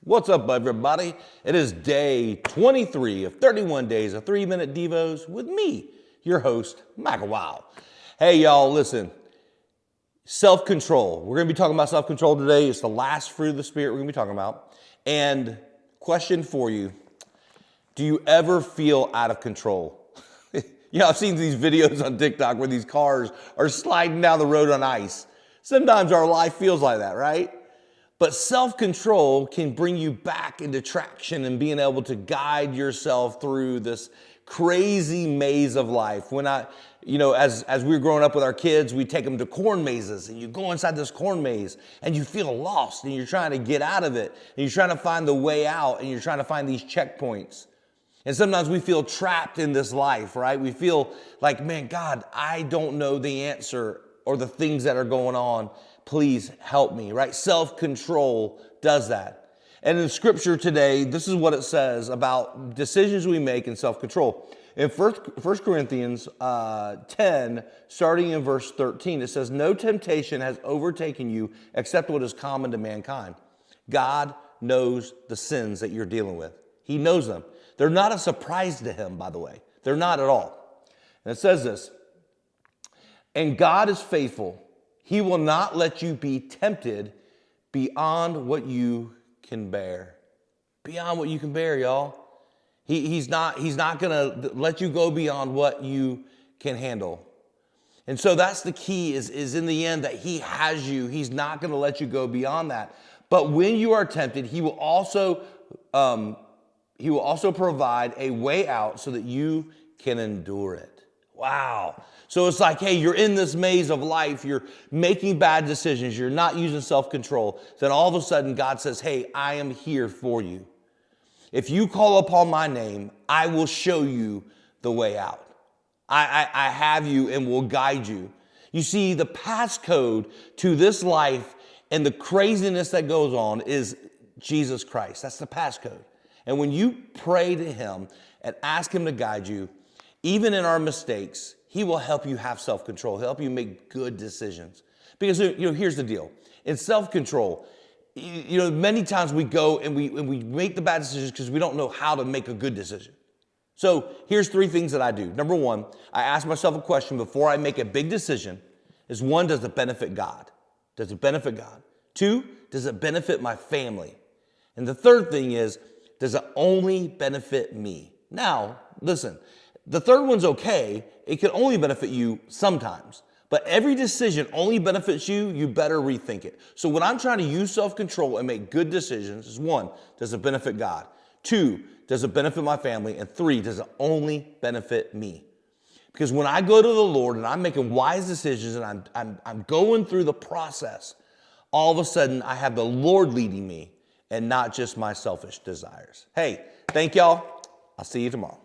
What's up, everybody? It is day 23 of 31 days of 3-minute devos with me, your host, Michael Wow. Hey, y'all, listen. Self-control. We're going to be talking about self-control today. It's the last fruit of the Spirit we're going to be talking about. And question for you, do you ever feel out of control? I've seen these videos on TikTok where these cars are sliding down the road on ice. Sometimes our life feels like that, right? But self-control can bring you back into traction and being able to guide yourself through this crazy maze of life. As we were growing up with our kids, we take them to corn mazes, and you go inside this corn maze and you feel lost and you're trying to get out of it and you're trying to find the way out and you're trying to find these checkpoints. And sometimes we feel trapped in this life, right? We feel like, man, God, I don't know the answer or the things that are going on. Please help me, right? Self-control does that. And in scripture today, this is what it says about decisions we make in self-control. In 1 Corinthians 10, starting in verse 13, it says, "No temptation has overtaken you except what is common to mankind." God knows the sins that you're dealing with. He knows them. They're not a surprise to him, by the way. They're not at all. And it says this, "And God is faithful. He will not let you be tempted beyond what you can bear." Beyond what you can bear, y'all. He's not going to let you go beyond what you can handle. And so that's the key is in the end that he has you. He's not going to let you go beyond that. But when you are tempted, he will also provide a way out so that you can endure it. Wow. So it's like, hey, you're in this maze of life. You're making bad decisions. You're not using self-control. Then all of a sudden, God says, hey, I am here for you. If you call upon my name, I will show you the way out. I have you and will guide you. You see, the passcode to this life and the craziness that goes on is Jesus Christ. That's the passcode. And when you pray to him and ask him to guide you, even in our mistakes, he will help you have self-control. He'll help you make good decisions. Because, here's the deal. In self-control, many times we go and we make the bad decisions because we don't know how to make a good decision. So here's 3 things that I do. Number 1, I ask myself a question before I make a big decision. Is 1, does it benefit God? Does it benefit God? 2, does it benefit my family? And the third thing is, does it only benefit me? Now, listen, the third one's okay. It can only benefit you sometimes. But every decision only benefits you, you better rethink it. So when I'm trying to use self-control and make good decisions, is 1, does it benefit God? 2, does it benefit my family? And 3, does it only benefit me? Because when I go to the Lord and I'm making wise decisions and I'm going through the process, all of a sudden I have the Lord leading me and not just my selfish desires. Hey, thank y'all. I'll see you tomorrow.